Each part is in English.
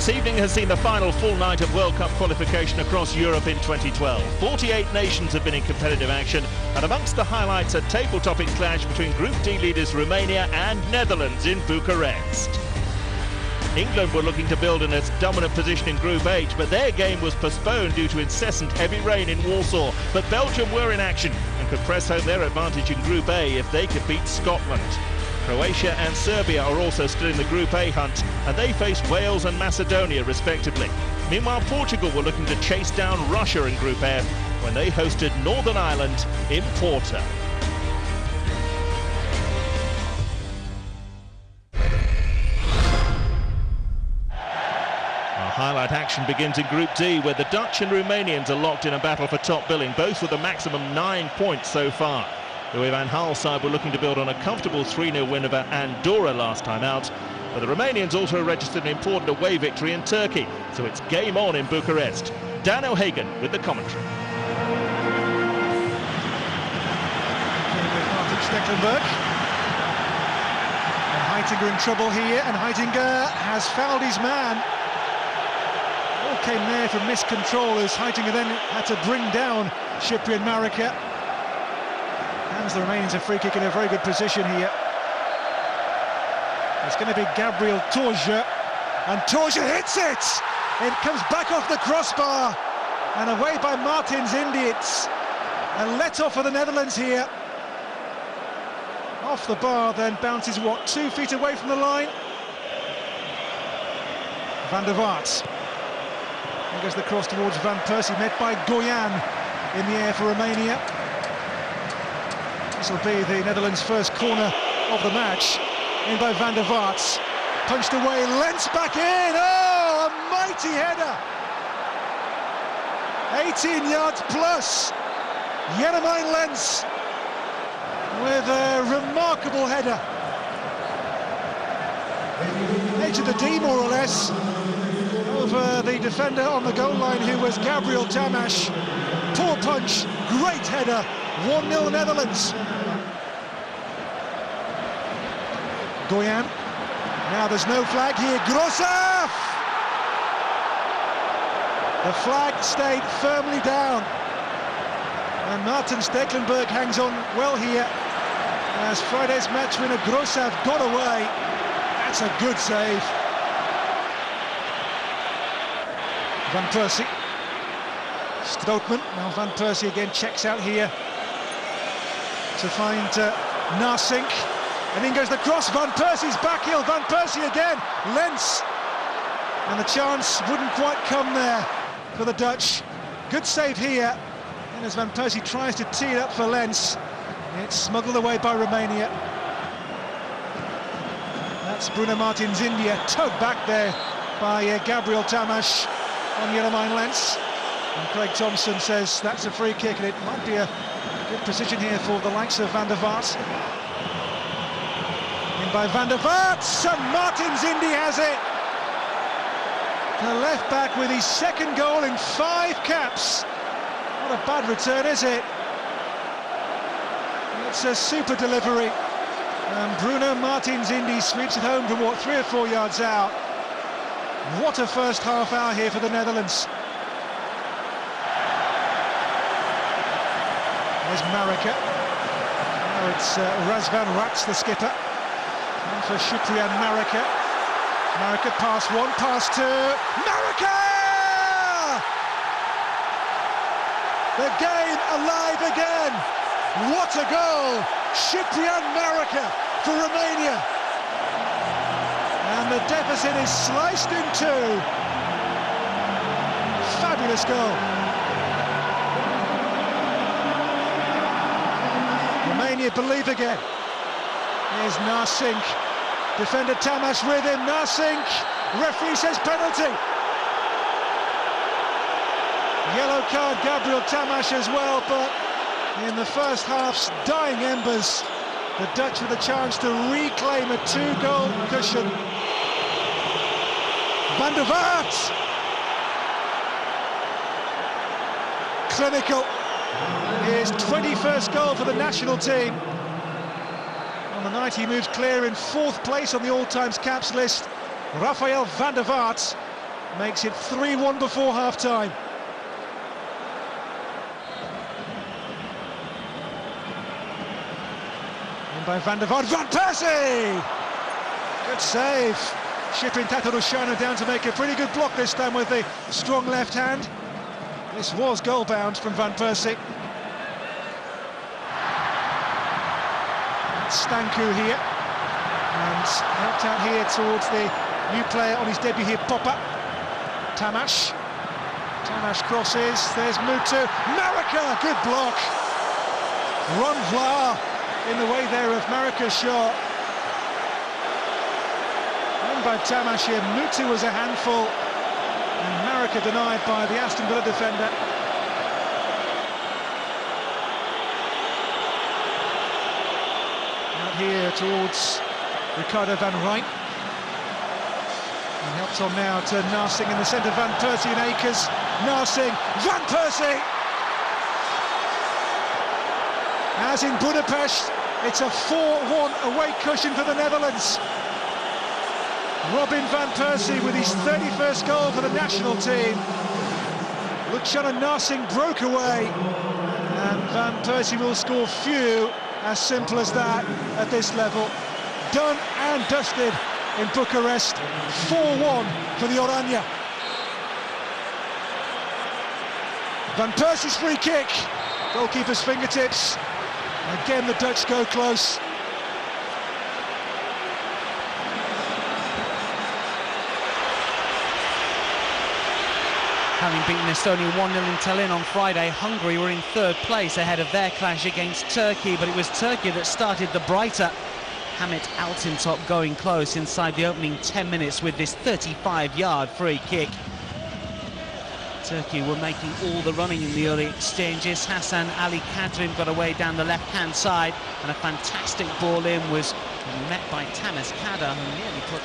This evening has seen the final full night of World Cup qualification across Europe in 2012. 48 nations have been in competitive action, and amongst the highlights, a table-topping clash between Group D leaders Romania and Netherlands in Bucharest. England were looking to build in its dominant position in Group H, but their game was postponed due to incessant heavy rain in Warsaw. But Belgium were in action and could press home their advantage in Group A if they could beat Scotland. Croatia and Serbia are also still in the Group A hunt, and they face Wales and Macedonia respectively. Meanwhile, Portugal were looking to chase down Russia in Group F when they hosted Northern Ireland in Porto. Our highlight action begins in Group D, where the Dutch and Romanians are locked in a battle for top billing, both with a maximum 9 points so far. The Van Gaal's side were looking to build on a comfortable 3-0 win over Andorra last time out, but the Romanians also registered an important away victory in Turkey, so it's game on in Bucharest. Dan O'Hagan with the commentary. Stecklenburg. And Heitinga in trouble here, and Heitinga has fouled his man. All came there from miscontrol as Heitinga then had to bring down Cyprian Marika. Hands the Romanians a free kick in a very good position here. It's going to be Gabriel Torja, and Torja hits it! It comes back off the crossbar, and away by Martins Indy. It's a let-off for the Netherlands here. Off the bar, then bounces, 2 feet away from the line? Van der Vaart. There goes the cross towards Van Persie, met by Goyan in the air for Romania. This will be the Netherlands' first corner of the match. In by Van der Vaart. Punched away, Lens back in! Oh, a mighty header! 18 yards plus. Jeremain Lens with a remarkable header. Edge of the D, more or less, over the defender on the goal line, who was Gabriel Tamash. Poor punch, great header. 1-0 Netherlands. Goyan. Now there's no flag here. Grosaf! The flag stayed firmly down. And Martin Stecklenburg hangs on well here as Friday's match winner Grosaf got away. That's a good save. Van Persie. Strootman. Now Van Persie again checks out here to find Narsink. And in goes the cross, Van Persie's back heel, Van Persie again, Lens. And the chance wouldn't quite come there for the Dutch. Good save here. And as Van Persie tries to tee it up for Lens, it's smuggled away by Romania. That's Bruno Martins India, tugged back there by Gabriel Tamash on Jeremain Lens. And Craig Thompson says that's a free kick, and it might be a good position here for the likes of Van der Vaart. In by Van der Vaart, and Martins Indy has it. The left back with his second goal in 5 caps. Not a bad return, is it? It's a super delivery. And Bruno Martins Indy sweeps it home from 3 or 4 yards out. What a first half hour here for the Netherlands. There's Marika. Now it's Razvan Rats, the skipper. And for Cyprian Marika. Marika pass 1, pass 2. Marika! The game alive again. What a goal! Cyprian Marika for Romania. And the deficit is sliced in 2. Fabulous goal. Romania believe again. Here's Narsink. Defender Tamash with him. Narsink. Referee says penalty. Yellow card, Gabriel Tamash as well, but in the first half's dying embers, the Dutch with a chance to reclaim a 2-goal cushion. Van der Vaart! Clinical. His 21st goal for the national team. On the night he moves clear in 4th place on the all-times caps list. Rafael van der Vaart makes it 3-1 before half-time. In by Van Persie! Good save. Shipping Tatarusciano down to make a pretty good block this time with the strong left hand. This was goal-bound from Van Persie. Stanku here, and helped out here towards the new player on his debut here, Popper. Tamas crosses, there's Mutu. Marika, good block. Ron Vlaar in the way there of Marika's shot. And by Tamas here, Mutu was a handful, and Marika denied by the Aston Villa defender. Out here towards Ricardo van Rijn. And helps on now to Narsing in the centre, Van Persie and Akers. Narsing, Van Persie! As in Budapest, it's a 4-1 away cushion for the Netherlands. Robin Van Persie with his 31st goal for the national team. Luciano Narsing broke away, and Van Persie will score few. As simple as that at this level. Done and dusted in Bucharest. 4-1 for the Oranje. Van Persie's free kick. Goalkeeper's fingertips. Again, the Dutch go close. Having beaten Estonia 1-0 in Tallinn on Friday, Hungary were in third place ahead of their clash against Turkey, but it was Turkey that started the brighter. Hamit Altintop going close inside the opening 10 minutes with this 35-yard free kick. Turkey were making all the running in the early exchanges. Hassan Ali Kadrim got away down the left-hand side, and a fantastic ball in was met by Tamas Kada, who nearly put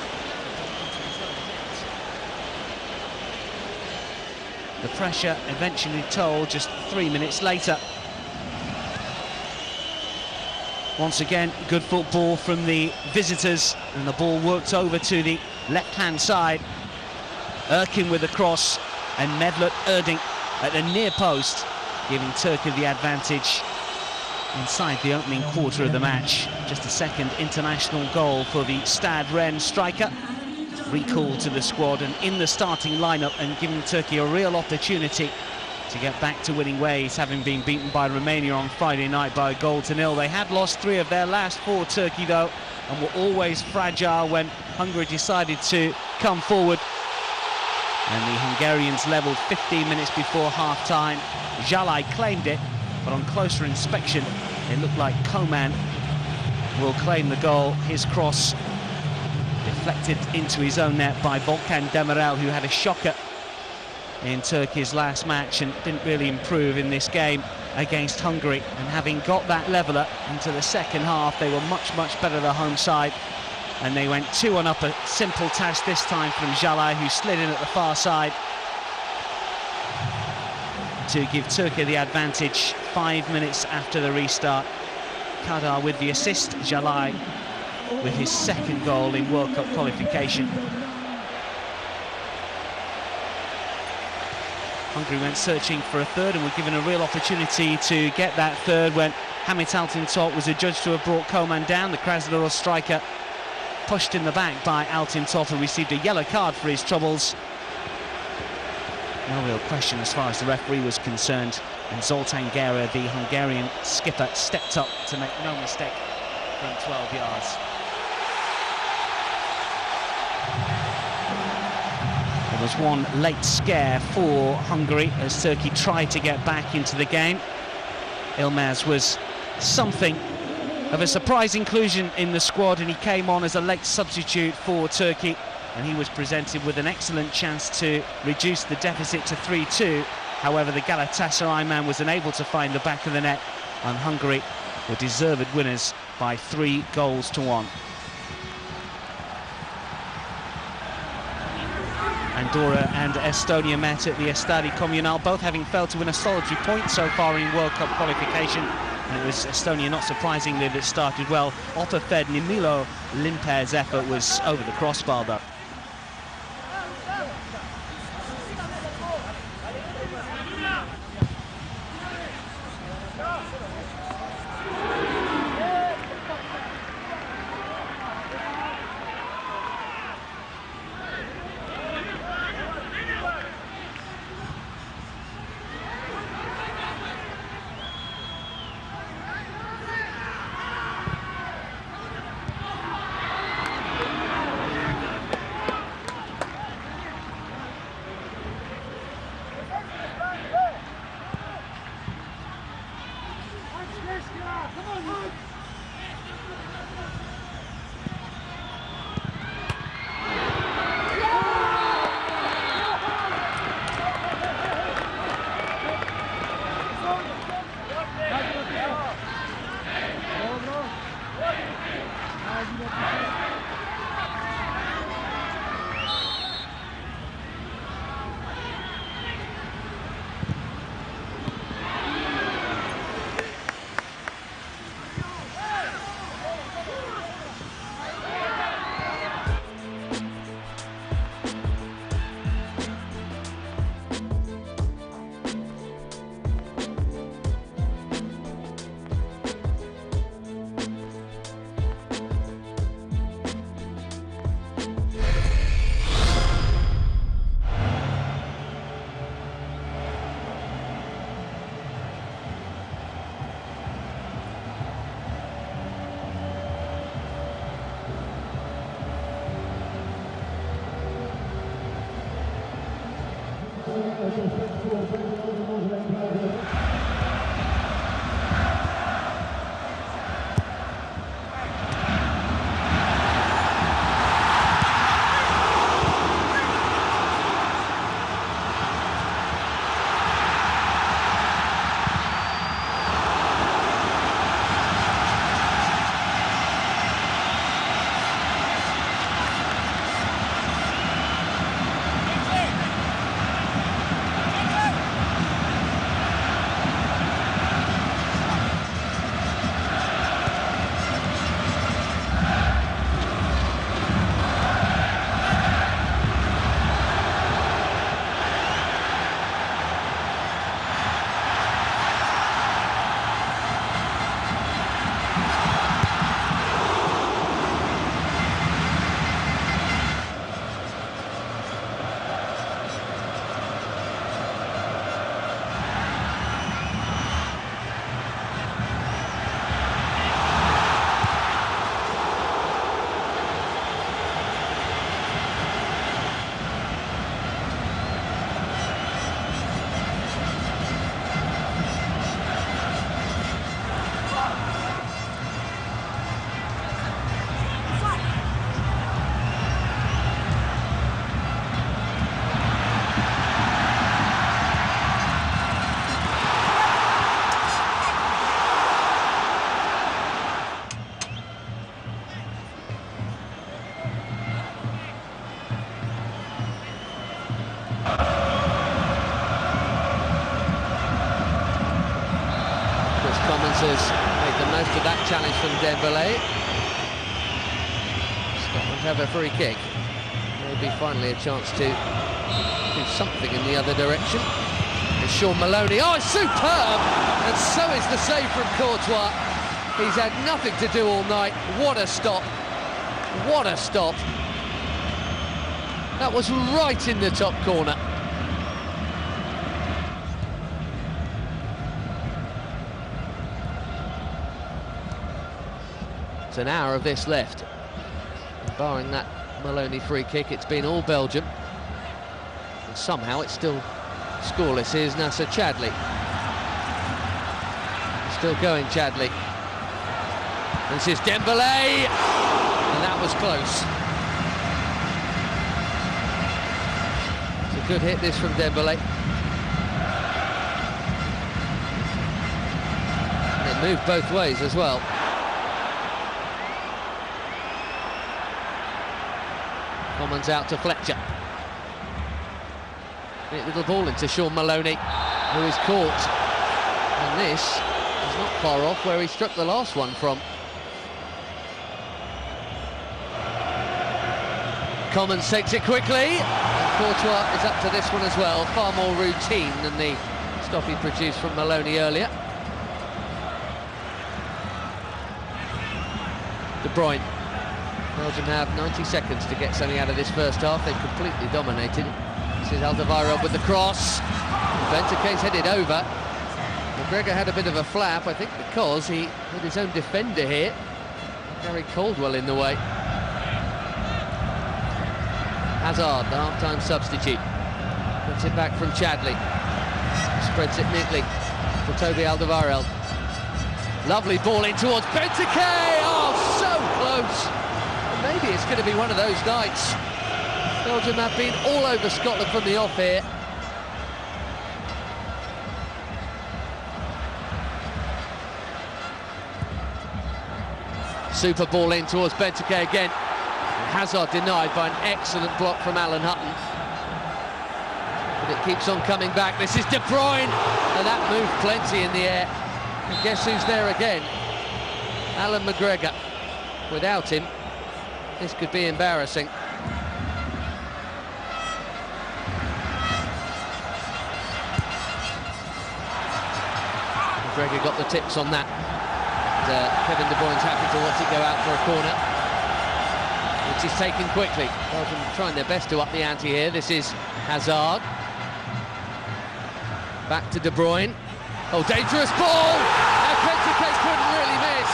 the pressure eventually told just 3 minutes later. Once again, good football from the visitors, and the ball worked over to the left-hand side. Erkin with the cross, and Mevlut Erding at the near post, giving Turkey the advantage inside the opening quarter of the match. Just a second international goal for the Stade Rennes striker. Recalled to the squad and in the starting lineup, and giving Turkey a real opportunity to get back to winning ways, having been beaten by Romania on Friday night by 1-0. They had lost 3 of their last 4, Turkey, though, and were always fragile when Hungary decided to come forward. And the Hungarians levelled 15 minutes before half-time. Jalai claimed it, but on closer inspection, it looked like Koman will claim the goal. His cross deflected into his own net by Volkan Demirel, who had a shocker in Turkey's last match and didn't really improve in this game against Hungary. And having got that leveller into the second half, they were much better the home side, and they went 2-1 up. A simple task this time from Jalai, who slid in at the far side to give Turkey the advantage 5 minutes after the restart. Kadar with the assist, Jalai with his second goal in World Cup qualification. Hungary went searching for a third and were given a real opportunity to get that third when Hamit Altintop was adjudged to have brought Koman down. The Krasnodar striker pushed in the back by Altintop, who received a yellow card for his troubles. No real question as far as the referee was concerned, and Zoltán Gera, the Hungarian skipper, stepped up to make no mistake from 12 yards. There was one late scare for Hungary as Turkey tried to get back into the game. Ilmaz was something of a surprise inclusion in the squad, and he came on as a late substitute for Turkey, and he was presented with an excellent chance to reduce the deficit to 3-2. However, the Galatasaray man was unable to find the back of the net, and Hungary were deserved winners by 3-1. Andorra and Estonia met at the Estadi Comunal, both having failed to win a solitary point so far in World Cup qualification. And it was Estonia, not surprisingly, that started well. Opper-fed Nimilo Limper's effort was over the crossbar, though. Has made the most of that challenge from Dembélé. Scotland have a free kick. Maybe finally a chance to do something in the other direction. It's Sean Maloney. Oh, it's superb! And so is the save from Courtois. He's had nothing to do all night. What a stop. What a stop. That was right in the top corner. It's an hour of this left. Barring that Maloney free kick, it's been all Belgium. And somehow it's still scoreless. Here's Nacer Chadli. Still going, Chadli. This is Dembélé! And that was close. It's a good hit, this, from Dembélé. And it moved both ways as well. Commons out to Fletcher. Great little ball into Sean Maloney, who is caught. And this is not far off where he struck the last one from. Commons takes it quickly. And Courtois is up to this one as well. Far more routine than the stop he produced from Maloney earlier. De Bruyne. Belgium have 90 seconds to get something out of this first half. They've completely dominated. This is Alderweireld with the cross. Benteke's headed over. McGregor had a bit of a flap, I think, because he had his own defender here. Gary Caldwell in the way. Hazard, the half-time substitute. Puts it back from Chadli. Spreads it neatly for Toby Alderweireld. Lovely ball in towards Benteke. Oh, so close. Maybe it's going to be one of those nights. Belgium have been all over Scotland from the off here. Super ball in towards Benteke again. Hazard denied by an excellent block from Alan Hutton. But it keeps on coming back. This is De Bruyne, and that moved plenty in the air. And guess who's there again? Alan McGregor. Without him, this could be embarrassing. McGregor got the tips on that. And, Kevin De Bruyne's happy to watch it go out for a corner, which is taken quickly. Belgium trying their best to up the ante here. This is Hazard. Back to De Bruyne. Oh, dangerous ball! And Benteke couldn't really miss.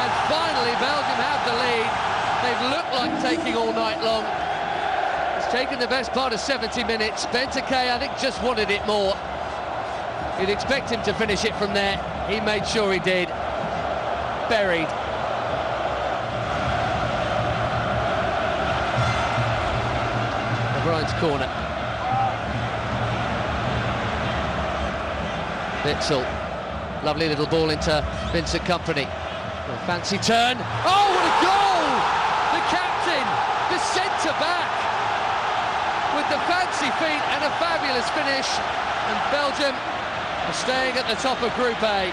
And finally, Belgium have the lead. They've looked like taking all night long. It's taken the best part of 70 minutes. Benteke, I think, just wanted it more. You'd expect him to finish it from there. He made sure he did. Buried. O'Brien's corner. Witsel. Lovely little ball into Vincent Kompany. A fancy turn. Oh, what a goal! The captain, the centre-back, with the fancy feet and a fabulous finish. And Belgium are staying at the top of Group A.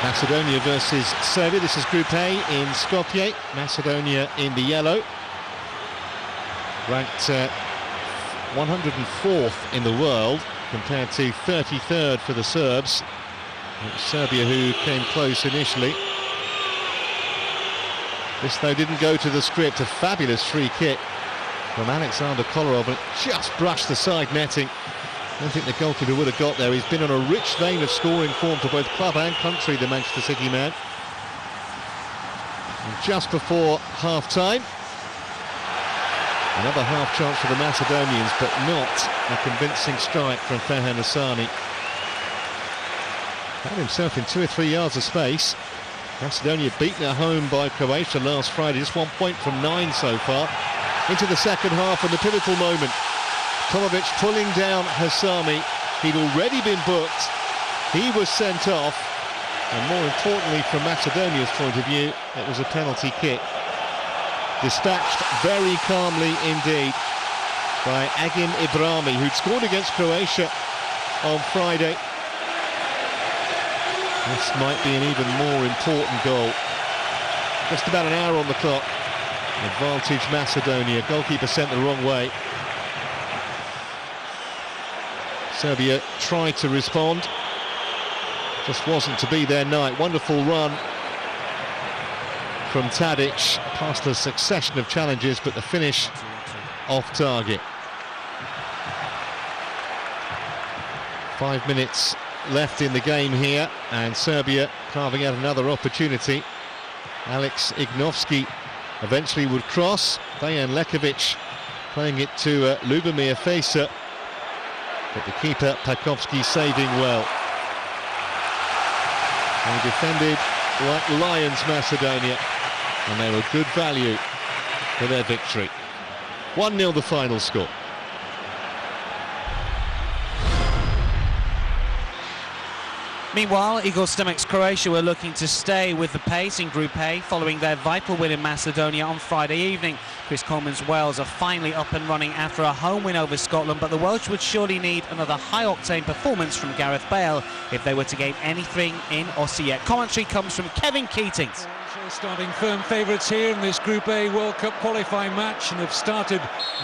Macedonia versus Serbia. This is Group A in Skopje. Macedonia in the yellow. Ranked 104th in the world compared to 33rd for the Serbs. It's Serbia who came close initially. This, though, didn't go to the script. A fabulous free kick from Alexander Kolarov, and just brushed the side netting. I don't think the goalkeeper would have got there. He's been on a rich vein of scoring form for both club and country, the Manchester City man. And just before half-time, another half chance for the Macedonians, but not a convincing strike from Ferhan Asani. Found himself in 2 or 3 yards of space. Macedonia beaten at home by Croatia last Friday, just 1 point from 9 so far. Into the second half, and the pivotal moment. Tomovic pulling down Hassami. He'd already been booked. He was sent off. And more importantly, from Macedonia's point of view, it was a penalty kick. Dispatched very calmly indeed by Agim Ibrahimi, who'd scored against Croatia on Friday. This might be an even more important goal. Just about an hour on the clock. Advantage Macedonia. Goalkeeper sent the wrong way. Serbia tried to respond. Just wasn't to be their night. Wonderful run from Tadic past a succession of challenges, but the finish off target. 5 minutes left in the game here, and Serbia carving out another opportunity. Alex Ignovski eventually would cross. Dejan Lekovic playing it to Lubomir Fejsa, but the keeper Pakovski saving well. They defended like lions, Macedonia, and they were good value for their victory. 1-0 the final score. Meanwhile, Igor Stemek's Croatia were looking to stay with the pace in Group A following their vital win in Macedonia on Friday evening. Chris Coleman's Wales are finally up and running after a home win over Scotland, but the Welsh would surely need another high-octane performance from Gareth Bale if they were to gain anything in Osijek. Commentary comes from Kevin Keating. Starting firm favourites here in this Group A World Cup qualifying match, and have started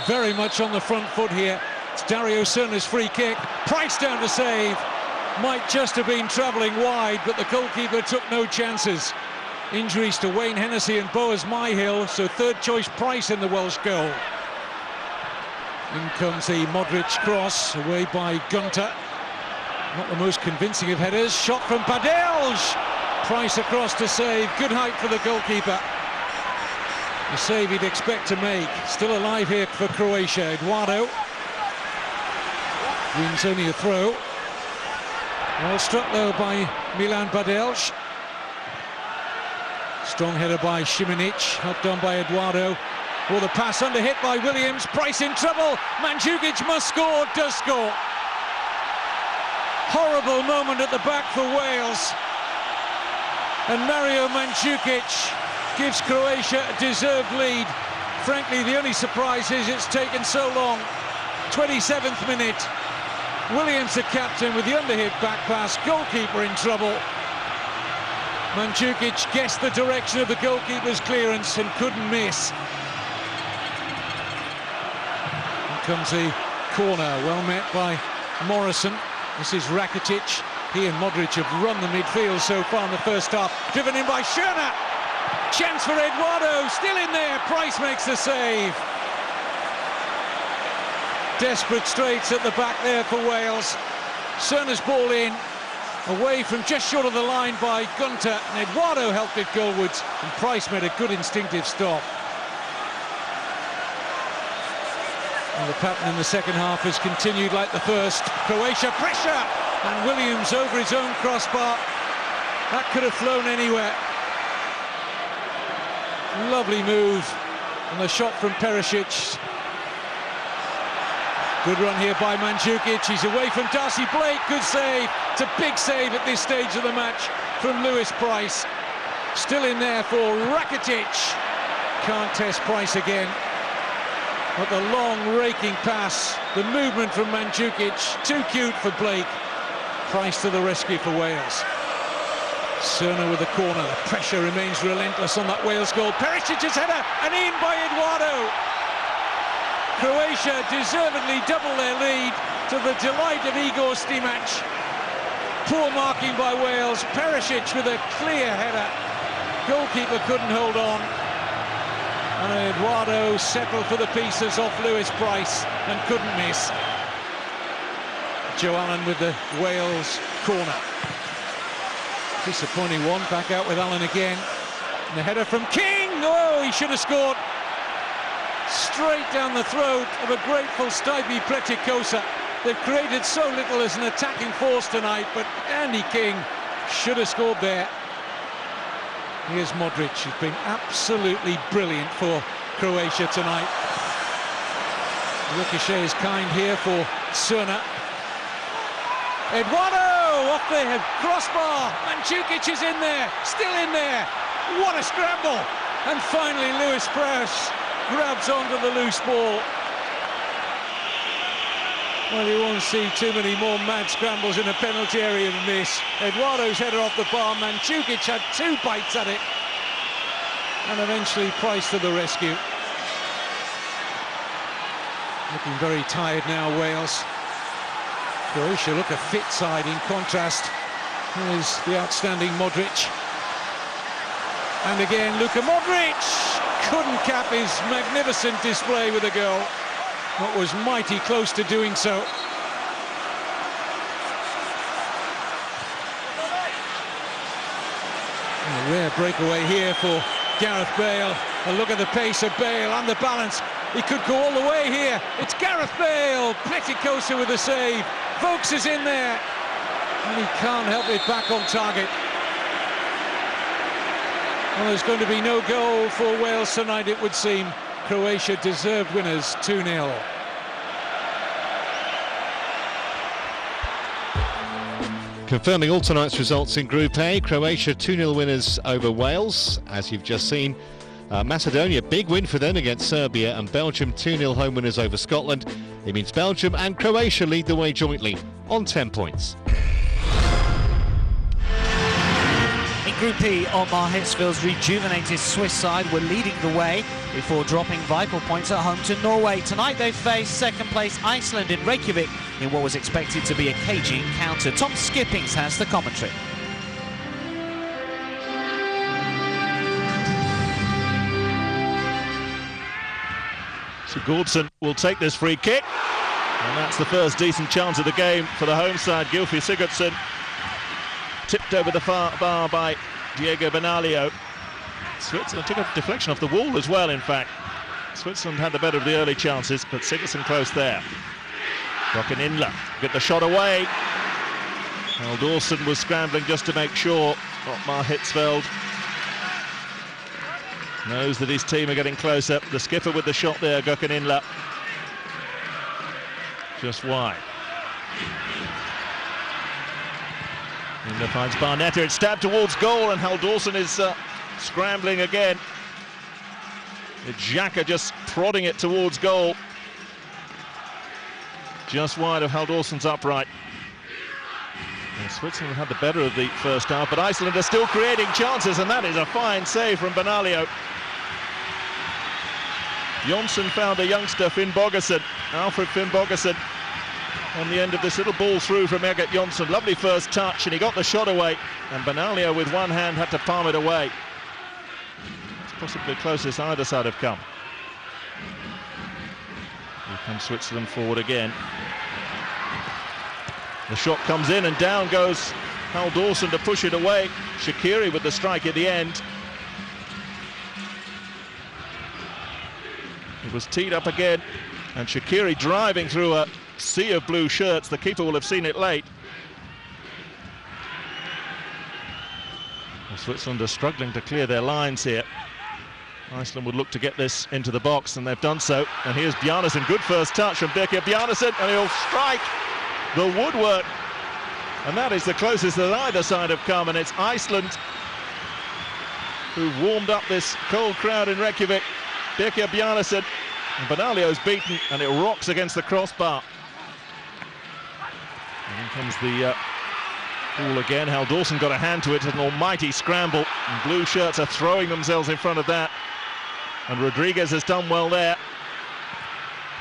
very much on the front foot here. It's Dario Srna's free kick. Price down to save. Might just have been travelling wide, but the goalkeeper took no chances. Injuries to Wayne Hennessy and Boaz Myhill, so third choice Price in the Welsh goal. In comes the Modric cross, away by Gunter. Not the most convincing of headers. Shot from Badelj. Price across to save. Good height for the goalkeeper. The save he'd expect to make. Still alive here for Croatia. Eduardo wins only a throw. Well struck though by Milan Badelj. Strong header by Šimanić, helped on by Eduardo. Oh, the pass under hit by Williams. Price in trouble. Mandzukic must score, does score. Horrible moment at the back for Wales. And Mario Mandzukic gives Croatia a deserved lead. Frankly, the only surprise is it's taken so long. 27th minute. Williams, the captain, with the underhit back pass. Goalkeeper in trouble. Mandzukic guessed the direction of the goalkeeper's clearance and couldn't miss. Here comes the corner, well met by Morrison. This is Rakitic. He and Modric have run the midfield so far in the first half. Driven in by Srna. Chance for Eduardo, still in there. Price makes the save. Desperate straits at the back there for Wales. Srna's ball in. Away from just short of the line by Gunter, and Eduardo helped it goalwards, and Price made a good instinctive stop. And the pattern in the second half has continued like the first. Croatia pressure, and Williams over his own crossbar. That could have flown anywhere. Lovely move, and the shot from Perisic. Good run here by Mandzukic. He's away from Darcy Blake. Good save. It's a big save at this stage of the match from Lewis Price. Still in there for Rakitic. Can't test Price again. But the long raking pass, the movement from Mandzukic, too cute for Blake. Price to the rescue for Wales. Cerner with the corner. The pressure remains relentless on that Wales goal. Perisic's header, and in by Eduardo. Croatia deservedly double their lead, to the delight of Igor Stimac. Poor marking by Wales. Perisic with a clear header. Goalkeeper couldn't hold on. And Eduardo settled for the pieces off Lewis Price and couldn't miss. Joe Allen with the Wales corner. Disappointing one, back out with Allen again. And the header from King. Oh, he should have scored. Straight down the throat of a grateful Stipe Pletikosa. They've created so little as an attacking force tonight, but Andy King should have scored there. Here's Modric, who's been absolutely brilliant for Croatia tonight. Ricochet is kind here for Cerner. Eduardo off the crossbar. Mandzukic is in there, still in there. What a scramble! And finally Lewis Price grabs onto the loose ball. Well, you won't see too many more mad scrambles in a penalty area than this. Eduardo's header off the bar. Mandzukic had two bites at it. And eventually Price to the rescue. Looking very tired now, Wales. Croatia look a fit side in contrast. Here's the outstanding Modric. And again, Luka Modric couldn't cap his magnificent display with a goal, but was mighty close to doing so. A rare breakaway here for Gareth Bale. And look at the pace of Bale and the balance. He could go all the way here. It's Gareth Bale. Pletikosa with a save. Vokes is in there. And he can't help it back on target. Well, there's going to be no goal for Wales tonight, it would seem. Croatia deserved winners, 2-0. Confirming all tonight's results in Group A, Croatia 2-0 winners over Wales, as you've just seen. Macedonia, big win for them against Serbia, and Belgium 2-0 home winners over Scotland. It means Belgium and Croatia lead the way jointly on 10 points. In Group E, Otmar Hitzfeldt's rejuvenated Swiss side were leading the way before dropping vital points at home to Norway. Tonight they face second-place Iceland in Reykjavik in what was expected to be a cagey encounter. Tom Skippings has the commentary. Sigurdsson will take this free kick, and that's the first decent chance of the game for the home side. Gylfi Sigurdsson tipped over the far bar by Diego Benaglio. Switzerland took a deflection off the wall as well, in fact. Switzerland had the better of the early chances, but Sigurdsson close there. Gökhan Inler get the shot away. Dawson was scrambling just to make sure. Otmar Hitzfeldt knows that his team are getting closer. The skipper with the shot there, Gökhan Inler. Just wide. Inler finds Barnetta. It's stabbed towards goal, and Haldorsen is scrambling again. Xhaka just prodding it towards goal. Just wide of Haldorsen's upright. And Switzerland had the better of the first half, but Iceland are still creating chances, and that is a fine save from Benaglio. Jonsson found a youngster, Finn Bogason, Alfred Finn Bogason, on the end of this little ball through from Egert Jonsson. Lovely first touch, and he got the shot away, and Benaglio with one hand had to palm it away. It's possibly the closest either side have come. Here comes Switzerland forward again. The shot comes in, and down goes Hal Dawson to push it away. Shaqiri with the strike at the end. It was teed up again, and Shaqiri driving through a sea of blue shirts. The keeper will have seen it late. Well, Switzerland are struggling to clear their lines here. Iceland would look to get this into the box, and they've done so. And here's Bjarnason, good first touch from Birkir Bjarnason, and he'll strike the woodwork. And that is the closest that either side have come, and it's Iceland who've warmed up this cold crowd in Reykjavik. Birkir Bjarnason, and Benalio's beaten, and it rocks against the crossbar. And in comes the ball again. Hal Dawson got a hand to it, an almighty scramble, and blue shirts are throwing themselves in front of that. And Rodriguez has done well there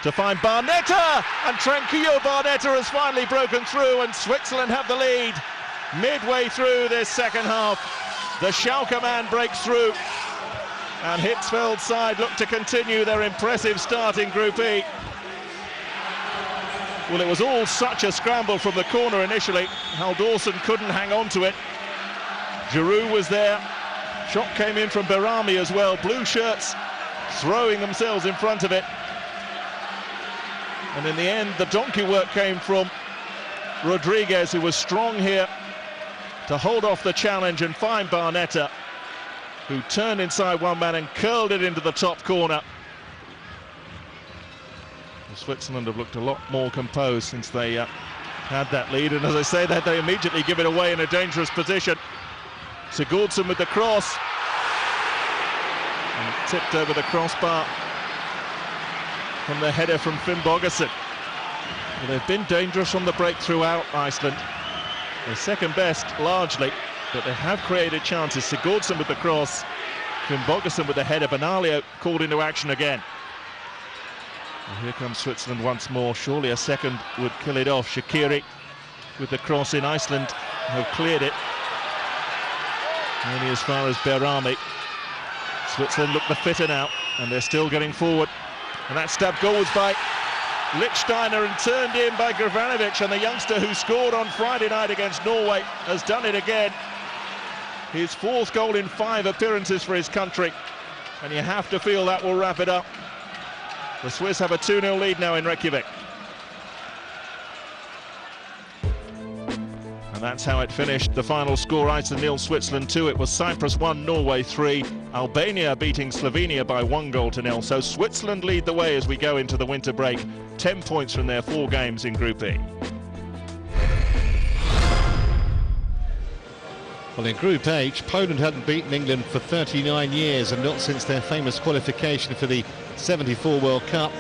to find Barnetta, and Tranquillo Barnetta has finally broken through, and Switzerland have the lead midway through this second half. The Schalke man breaks through, and Hitzfeld's side look to continue their impressive start in Group E. Well, it was all such a scramble from the corner initially. Hal Dawson couldn't hang on to it. Giroud was there. Shot came in from Berami as well. Blue shirts throwing themselves in front of it. And in the end, the donkey work came from Rodriguez, who was strong here to hold off the challenge and find Barnetta, who turned inside one man and curled it into the top corner. Switzerland have looked a lot more composed since they had that lead, and as I say that, they immediately give it away in a dangerous position. Sigurdsson with the cross, and tipped over the crossbar from the header from Finn Bogason. Well, they've been dangerous on the break throughout, Iceland. They're second best largely, but they have created chances. Sigurdsson with the cross, Finn Bogason with the header. Benalio called into action again. And here comes Switzerland once more. Surely a second would kill it off. Shaqiri with the cross in. Iceland have cleared it only as far as Berami. Switzerland look the fitter now, and they're still getting forward. And that stab goal was by Lichtsteiner and turned in by Gravanovic, and the youngster who scored on Friday night against Norway has done it again. His fourth goal in 5 appearances for his country, and you have to feel that will wrap it up. The Swiss have a 2-0 lead now in Reykjavik. And that's how it finished. The final score, Iceland 0, Switzerland 2. It was Cyprus 1, Norway 3. Albania beating Slovenia by 1-0. So Switzerland lead the way as we go into the winter break. 10 points from their 4 games in Group E. Well, in Group H, Poland hadn't beaten England for 39 years, and not since their famous qualification for the '74 World Cup.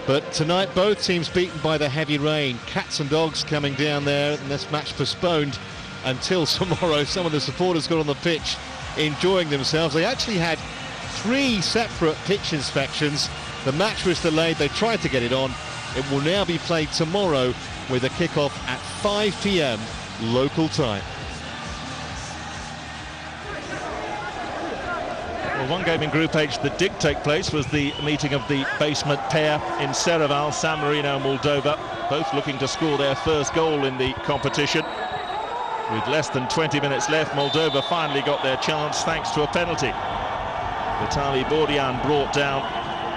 But tonight, both teams beaten by the heavy rain. Cats and dogs coming down there, and this match postponed until tomorrow. Some of the supporters got on the pitch enjoying themselves. They actually had 3 separate pitch inspections. The match was delayed. They tried to get it on. It will now be played tomorrow with a kick-off at 5 p.m. local time. Well, one game in Group H that did take place was the meeting of the basement pair in Sereval, San Marino and Moldova, both looking to score their first goal in the competition. With less than 20 minutes left, Moldova finally got their chance thanks to a penalty. Vitali Bordian brought down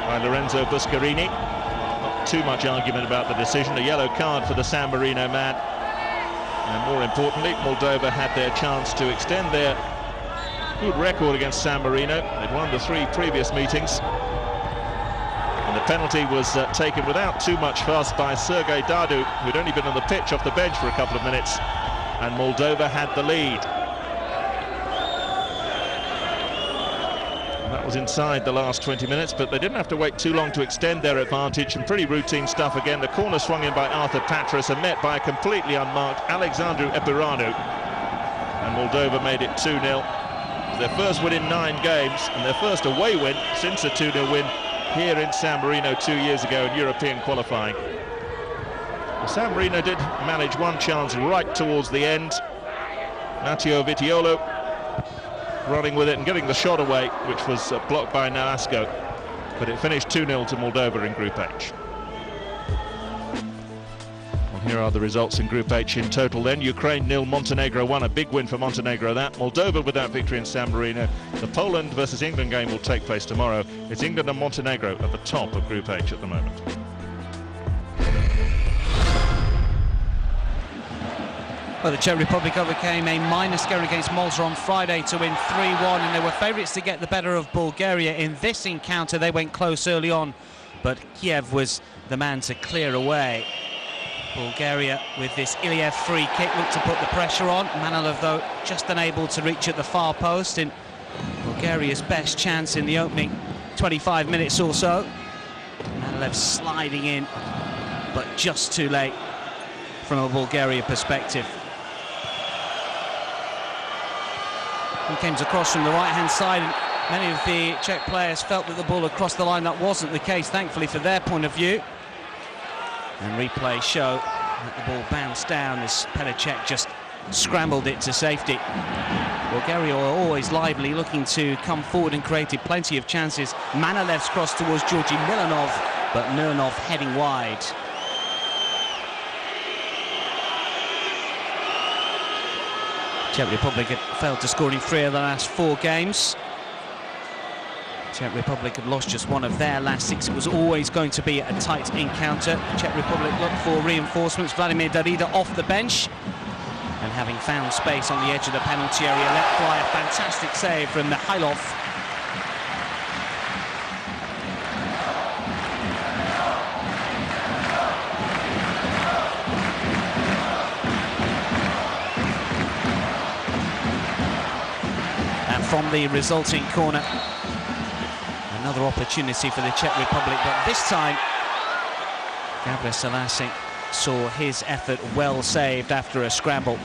by Lorenzo Buscarini. Not too much argument about the decision. A yellow card for the San Marino man. And more importantly, Moldova had their chance to extend their good record against San Marino. They'd won the 3 previous meetings. And the penalty was taken without too much fuss by Sergei Dadu, who'd only been on the pitch off the bench for a couple of minutes. And Moldova had the lead. And that was inside the last 20 minutes, but they didn't have to wait too long to extend their advantage. And pretty routine stuff again. The corner swung in by Arthur Patras and met by a completely unmarked Alexandru Epiranu. And Moldova made it 2-0. Their first win in 9 games, and their first away win since a 2-0 win here in San Marino 2 years ago in European qualifying. Well, San Marino did manage one chance right towards the end. Matteo Vitiolo running with it and getting the shot away, which was blocked by Nolasco. But it finished 2-0 to Moldova in Group H. Well, Here are the results in Group H in total then. Ukraine 0, Montenegro 1, a big win for Montenegro that. Moldova with that victory in San Marino. The Poland versus England game will take place tomorrow. It's England and Montenegro at the top of Group H at the moment. Well, the Czech Republic overcame a minus score against Malta on Friday to win 3-1, and they were favourites to get the better of Bulgaria. In this encounter, they went close early on, but Kiev was the man to clear away. Bulgaria, with this Iliev free kick, looked to put the pressure on. Manilov, though, just unable to reach at the far post in Bulgaria's best chance in the opening 25 minutes or so. Manilov sliding in, but just too late from a Bulgaria perspective. He came across from the right-hand side, and many of the Czech players felt that the ball had crossed the line. That wasn't the case, thankfully, for their point of view. And replays show that the ball bounced down as Petr just scrambled it to safety. Bulgaria are always lively, looking to come forward and created plenty of chances. Manilev's cross towards Georgi Milanov, but Nurnov heading wide. Czech Republic had failed to score in 3 of the last 4 games. Czech Republic had lost just 1 of their last 6. It was always going to be a tight encounter. Czech Republic looked for reinforcements. Vladimir Darida off the bench, and having found space on the edge of the penalty area, let fly a fantastic save from Mikhailov. And from the resulting corner, another opportunity for the Czech Republic, but this time Gabriel Selassie saw his effort well saved after a scramble.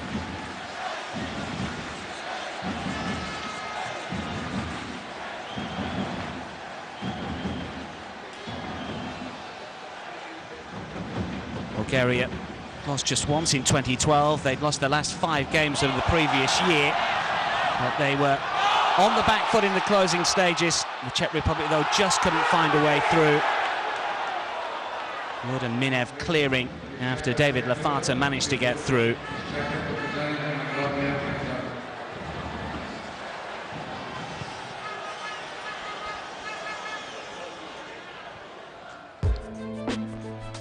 Bulgaria lost just once in 2012. They'd lost the last 5 games of the previous year, but they were on the back foot in the closing stages. The Czech Republic, though, just couldn't find a way through. Jordan Minev clearing after David Lafata managed to get through.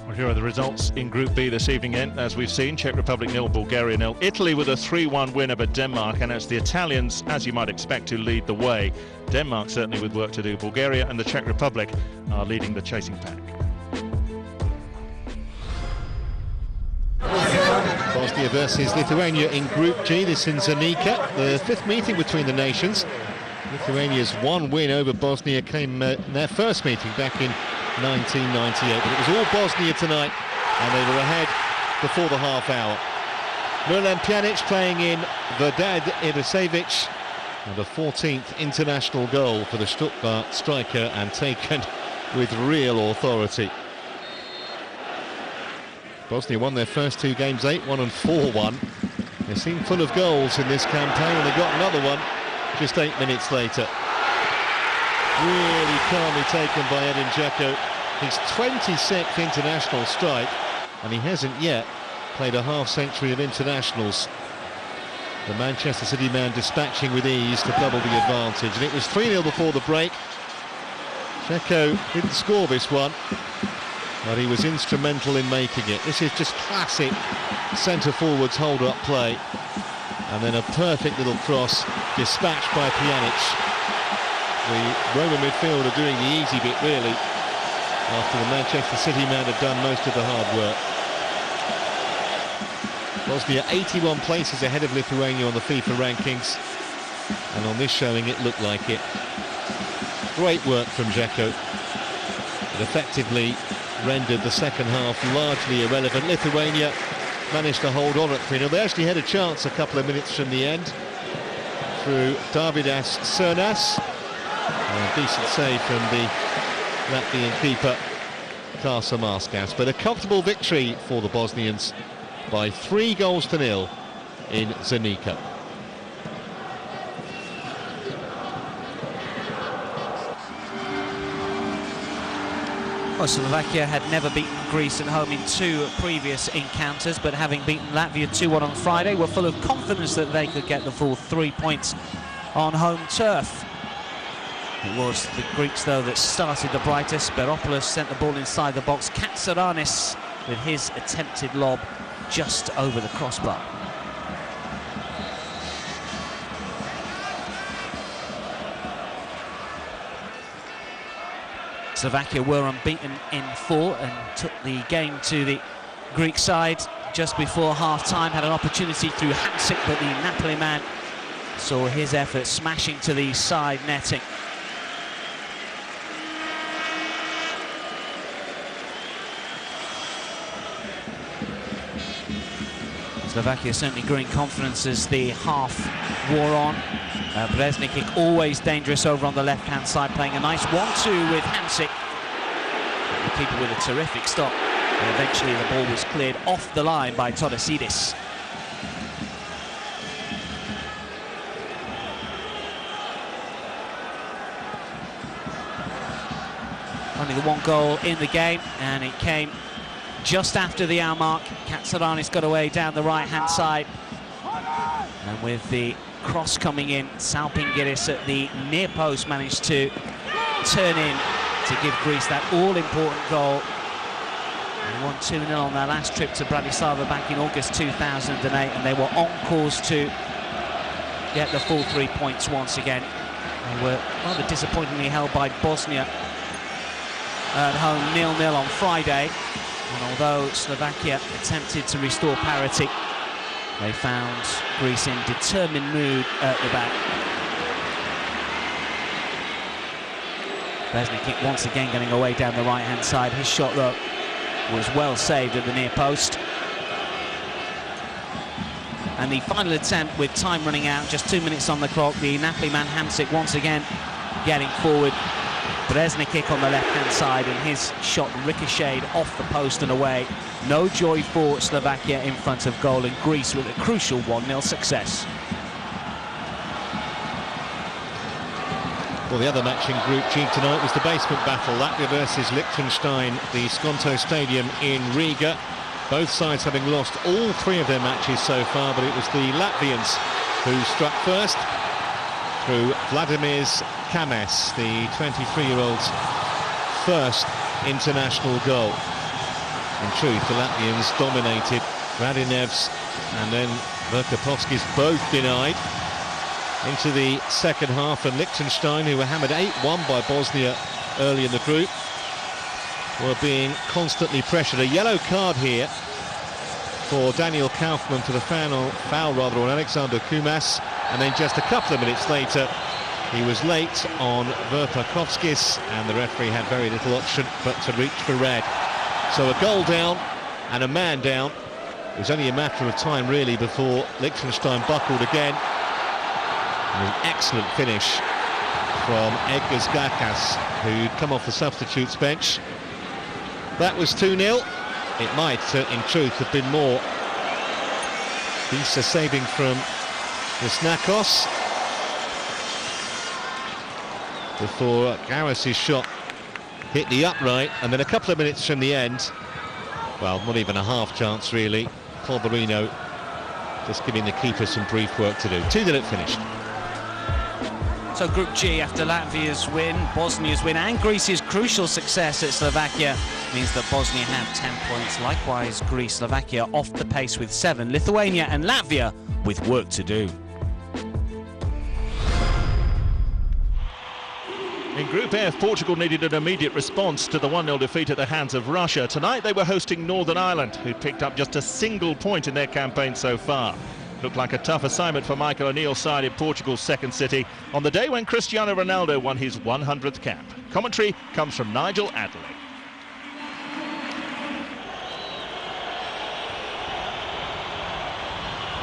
Well, here are the results in Group B this evening. As we've seen, Czech Republic 0, Bulgaria 0. Italy with a 3-1 win over Denmark, and it's the Italians, as you might expect, to lead the way. Denmark certainly with work to do. Bulgaria and the Czech Republic are leading the chasing pack. Bosnia versus Lithuania in Group G, this in Zenica, the 5th meeting between the nations. Lithuania's 1 win over Bosnia came in their first meeting back in 1998, but it was all Bosnia tonight, and they were ahead before the half hour. Miralem Pjanic playing in Vedad Ibisevic, and a 14th international goal for the Stuttgart striker, and taken with real authority. Bosnia won their first 2 games 8-1 and 4-1. They seem full of goals in this campaign, and they got another one just 8 minutes later. Really calmly taken by Edin Dzeko. His 26th international strike, and he hasn't yet played a half-century of internationals. The Manchester City man dispatching with ease to double the advantage, and it was 3-0 before the break. Dzeko didn't score this one, but he was instrumental in making it. This is just classic centre-forwards hold-up play. And then a perfect little cross dispatched by Pjanic. The Roman midfielder doing the easy bit, really, after the Manchester City man had done most of the hard work. Bosnia 81 places ahead of Lithuania on the FIFA rankings, and on this showing it looked like it. Great work from Dzeko. It effectively rendered the second half largely irrelevant. Lithuania managed to hold on at 3-0. They actually had a chance a couple of minutes from the end through Davidas Cernas. A decent save from the Latvian keeper Karsa-Marskas, but a comfortable victory for the Bosnians by 3-0 in Zenica. Well, Slovakia had never beaten Greece at home in 2 previous encounters, but having beaten Latvia 2-1 on Friday, were full of confidence that they could get the full 3 points on home turf. It was the Greeks, though, that started the brightest. Beropoulos sent the ball inside the box. Katsaranis with his attempted lob just over the crossbar. Slovakia were unbeaten in 4 and took the game to the Greek side just before half-time. Had an opportunity through Hamsik, but the Napoli man saw his effort smashing to the side netting. Slovakia certainly growing confidence as the half wore on. Breznikic always dangerous over on the left-hand side, playing a nice 1-2 with Hamsik. The keeper with a terrific stop. And eventually the ball was cleared off the line by Todosidis. Only the 1 goal in the game, and it came just after the hour mark. Katsaranis got away down the right-hand side. And with the cross coming in, Salpingiris at the near post managed to turn in to give Greece that all-important goal. They won 2-0 on their last trip to Bratislava back in August 2008, and they were on course to get the full 3 points once again. They were rather disappointingly held by Bosnia at home 0-0 on Friday. And although Slovakia attempted to restore parity, they found Greece in determined mood at the back. Breznikic once again getting away down the right-hand side. His shot, though, was well saved at the near post. And the final attempt with time running out, just 2 minutes on the clock. The Napoli man Hamsik once again getting forward. Breznikic on the left-hand side, and his shot ricocheted off the post and away. No joy for Slovakia in front of goal, and Greece with a crucial 1-0 success. Well, the other match in Group G tonight was the basement battle, Latvia versus Liechtenstein, the Skonto Stadium in Riga. Both sides having lost all 3 of their matches so far, but it was the Latvians who struck first through Vladimir's Kames, the 23-year-old's first international goal. In truth, the Latvians dominated. Radinev's and then Verkapovski's both denied. Into the second half, and Liechtenstein, who were hammered 8-1 by Bosnia early in the group, were being constantly pressured. A yellow card here for Daniel Kaufmann for the foul on Alexander Kumas, and then just a couple of minutes later he was late on Verpakovskis, and the referee had very little option but to reach for red. So a goal down and a man down. It was only a matter of time really before Liechtenstein buckled again. And an excellent finish from Edgars Gakas, who'd come off the substitutes bench. That was 2-0. It might, in truth, have been more. Bisa saving from Snakos before Garris's shot hit the upright, and then a couple of minutes from the end, well, not even a half chance really, Polverino just giving the keeper some brief work to do. 2-0 finished. So Group G, after Latvia's win, Bosnia's win and Greece's crucial success at Slovakia, means that Bosnia have 10 points. Likewise, Greece, Slovakia off the pace with 7. Lithuania and Latvia with work to do. In Group F, Portugal needed an immediate response to the 1-0 defeat at the hands of Russia. Tonight they were hosting Northern Ireland, who picked up just a single point in their campaign so far. Looked like a tough assignment for Michael O'Neill's side in Portugal's second city on the day when Cristiano Ronaldo won his 100th cap. Commentary comes from Nigel Adley.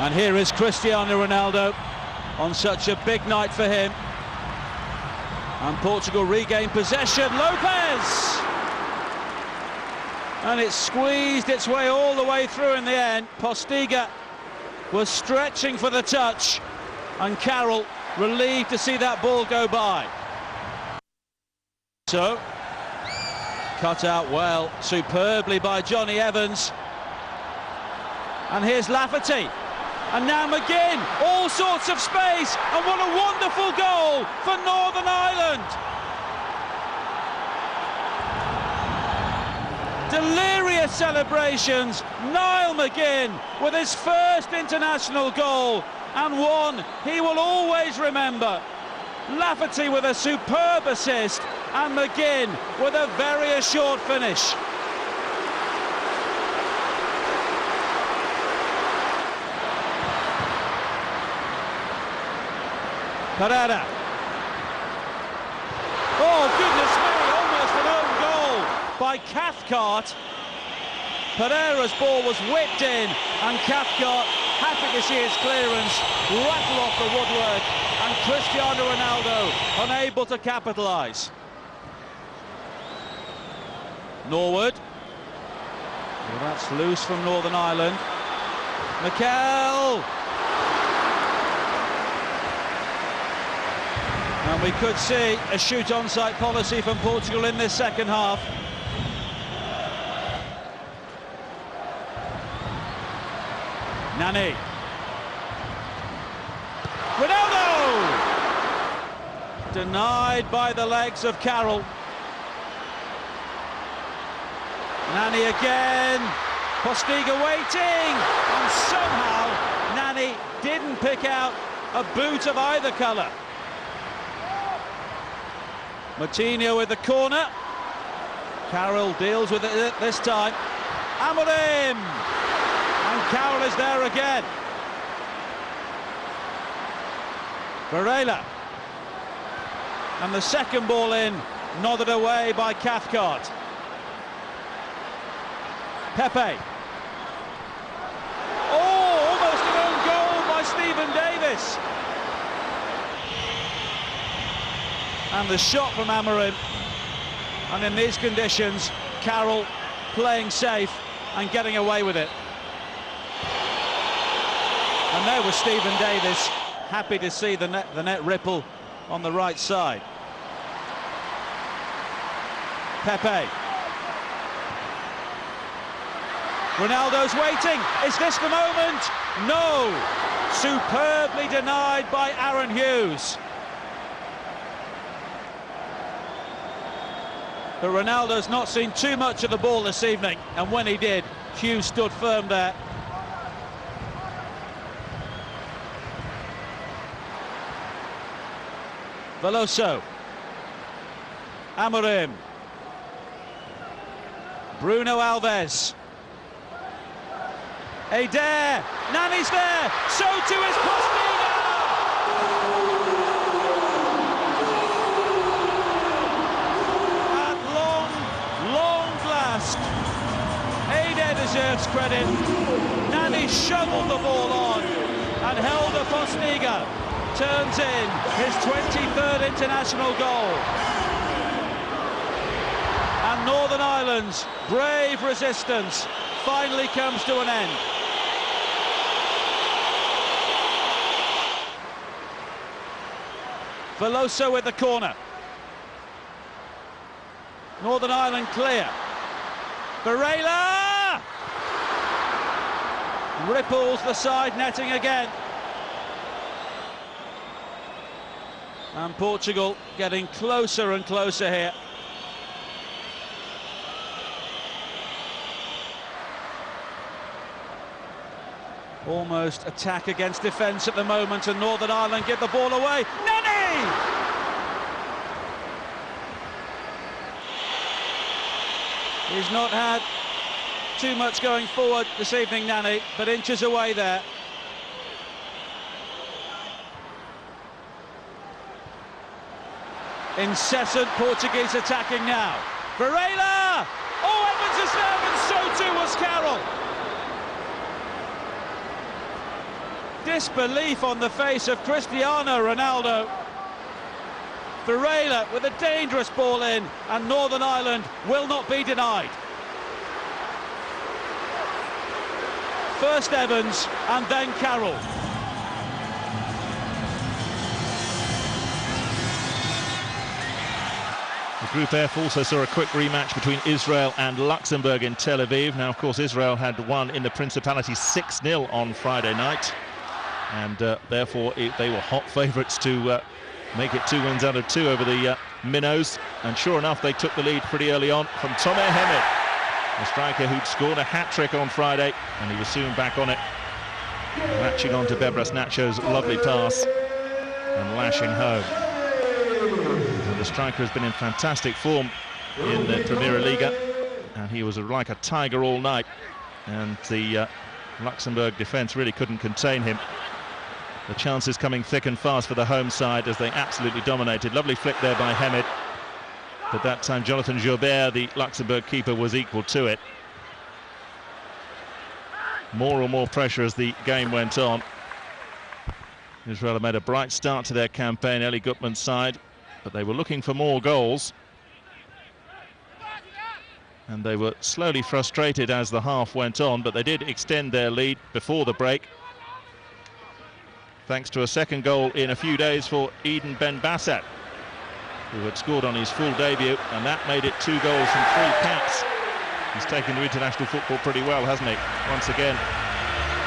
And here is Cristiano Ronaldo on such a big night for him. And Portugal regain possession. Lopez! And it squeezed its way all the way through in the end. Postiga was stretching for the touch, and Carroll relieved to see that ball go by. So Cut out well, superbly by Johnny Evans. And here's Lafferty. And now McGinn, all sorts of space, and what a wonderful goal for Northern Ireland. Delirious celebrations, Niall McGinn with his first international goal, and one he will always remember. Lafferty with a superb assist, and McGinn with a very assured finish. Pereira. Oh, goodness me, almost an own goal by Cathcart. Pereira's ball was whipped in, and Cathcart, happy to see his clearance, rattle off the woodwork, and Cristiano Ronaldo unable to capitalise. Norwood. Well, that's loose from Northern Ireland. Mikel. And we could see a shoot on-site policy from Portugal in this second half. Nani. Ronaldo! Denied by the legs of Carroll. Nani again. Postiga waiting. And somehow Nani didn't pick out a boot of either colour. Martinho with the corner. Carroll deals with it this time. Amorim! And Carroll is there again. Varela. And the second ball in, nodded away by Cathcart. Pepe. Oh, almost an own goal by Stephen Davis. And the shot from Amorim, and in these conditions Carroll playing safe and getting away with it. And there was Stephen Davis, happy to see the net ripple on the right side. Pepe. Ronaldo's waiting. Is this the moment? No. Superbly denied by Aaron Hughes. But Ronaldo's not seen too much of the ball this evening, and when he did, Hughes stood firm there. Veloso. Amorim. Bruno Alves. Adair. Nani's there. So too is Postiga. Deserves credit. Nani shoveled the ball on, and Helder Postiga turns in his 23rd international goal. And Northern Ireland's brave resistance finally comes to an end. Veloso with the corner. Northern Ireland clear. Varela! Ripples the side netting again. And Portugal getting closer and closer here. Almost attack against defence at the moment, and Northern Ireland give the ball away. Nani! He's not had too much going forward this evening, Nani, but inches away there. Incessant Portuguese attacking now. Varela! Oh, Evans is there, and so too was Carroll. Disbelief on the face of Cristiano Ronaldo. Varela with a dangerous ball in, and Northern Ireland will not be denied. First Evans and then Carroll. Group F also saw a quick rematch between Israel and Luxembourg in Tel Aviv. Now, of course, Israel had won in the Principality 6-0 on Friday night, and therefore they were hot favourites to make it 2 wins out of 2 over the Minnows. And sure enough, they took the lead pretty early on from Tomer Hemed, a striker who'd scored a hat-trick on Friday, and he was soon back on it, latching on to Bebras Nacho's lovely pass and lashing home. And the striker has been in fantastic form in the Primera Liga, and he was like a tiger all night, and the Luxembourg defence really couldn't contain him. The chances coming thick and fast for the home side as they absolutely dominated. Lovely flick there by Hemed, but that time Jonathan Joubert, the Luxembourg keeper, was equal to it. More and more pressure as the game went on. Israel have made a bright start to their campaign, Eli Gutmann's side, but they were looking for more goals. And they were slowly frustrated as the half went on, but they did extend their lead before the break, thanks to a second goal in a few days for Eden Ben Bassat, who had scored on his full debut, and that made it 2 goals from 3 caps. He's taken to international football pretty well, hasn't he? Once again,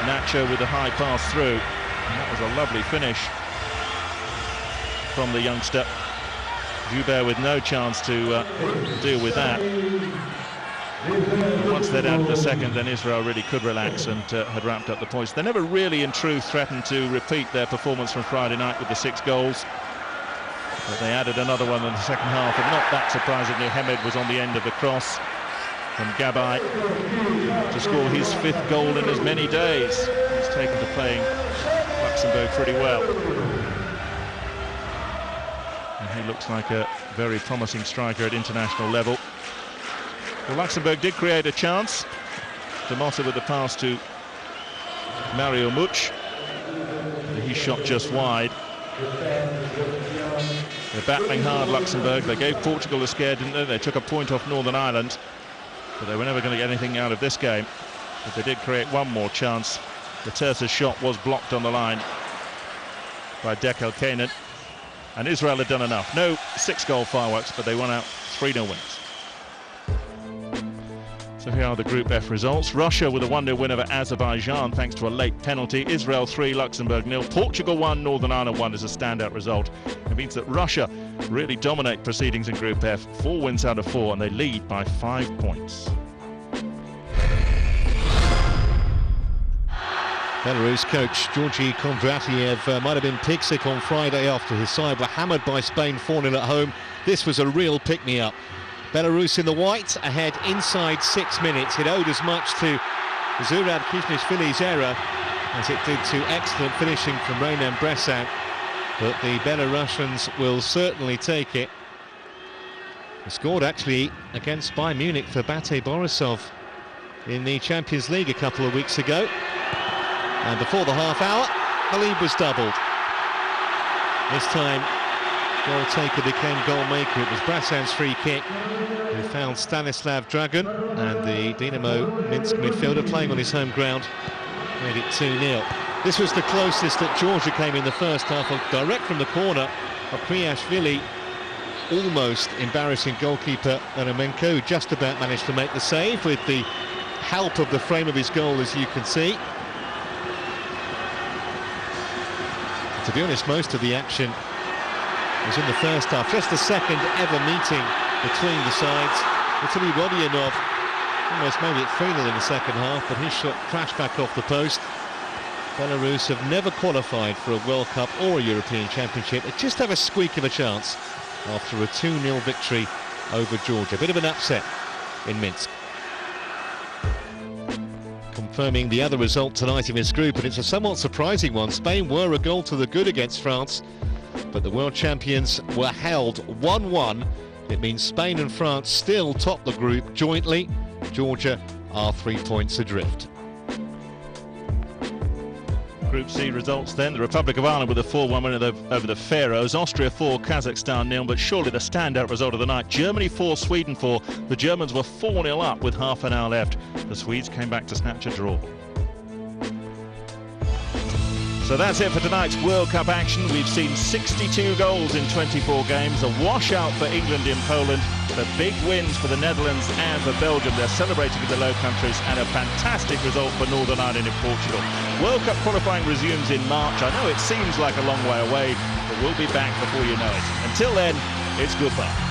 Nacho with a high pass through, and that was a lovely finish from the youngster. Joubert with no chance to deal with that. And once they'd added the second, then Israel really could relax and had wrapped up the points. They never really, in truth, threatened to repeat their performance from Friday night with the 6 goals. But they added another one in the second half, and not that surprisingly, Hemed was on the end of the cross from Gabai to score his 5th goal in as many days. He's taken to playing Luxembourg pretty well. And he looks like a very promising striker at international level. Well, Luxembourg did create a chance. De Motta with the pass to Mario Much. He shot just wide. They're battling hard, Luxembourg. They gave Portugal a scare, didn't they? They took a point off Northern Ireland, but they were never going to get anything out of this game. But they did create one more chance. The Terza's shot was blocked on the line by Dekel Kanan, and Israel had done enough. No 6-goal fireworks, but they won out 3-0 wins. So here are the Group F results. Russia with a 1-0 win over Azerbaijan thanks to a late penalty. Israel 3, Luxembourg 0. Portugal 1, Northern Ireland 1 is a standout result. It means that Russia really dominate proceedings in Group F. 4 wins out of 4, and they lead by 5 points. Belarus coach Georgi Kondratiev might have been pig-sick on Friday after his side were hammered by Spain 4-0 at home. This was a real pick-me-up. Belarus in the white, ahead inside 6 minutes. It owed as much to Zurab Kishnishvili's error as it did to excellent finishing from Renan Bressan. But the Belarusians will certainly take it. He scored actually against Bayern Munich for Bate Borisov in the Champions League a couple of weeks ago. And before the half hour, the lead was doubled. This time, goal taker became goal maker. It was Bressan's free kick who found Stanislav Dragun, and the Dinamo Minsk midfielder playing on his home ground made it 2-0. This was the closest that Georgia came in the first half, direct from the corner of Priashvili. Almost embarrassing goalkeeper Eremenko, who just about managed to make the save with the help of the frame of his goal, as you can see. To be honest, most of the action was in the first half. Just the second ever meeting between the sides. Vitaly Rodionov almost made it 3-0 in the second half, but his shot crashed back off the post. Belarus have never qualified for a World Cup or a European Championship. They just have a squeak of a chance after a 2-0 victory over Georgia. A bit of an upset in Minsk. Confirming the other result tonight in this group, and it's a somewhat surprising one. Spain were a goal to the good against France, but the world champions were held 1-1. It means Spain and France still top the group jointly. Georgia are 3 points adrift. Group C results then. The Republic of Ireland with a 4-1 win over the Faroes. Austria 4, Kazakhstan 0, but surely the standout result of the night. Germany 4, Sweden 4. The Germans were 4-0 up with half an hour left. The Swedes came back to snatch a draw. So that's it for tonight's World Cup action. We've seen 62 goals in 24 games, a washout for England in Poland, the big wins for the Netherlands and for Belgium. They're celebrating in the Low Countries, and a fantastic result for Northern Ireland in Portugal. World Cup qualifying resumes in March. I know it seems like a long way away, but we'll be back before you know it. Until then, it's goodbye.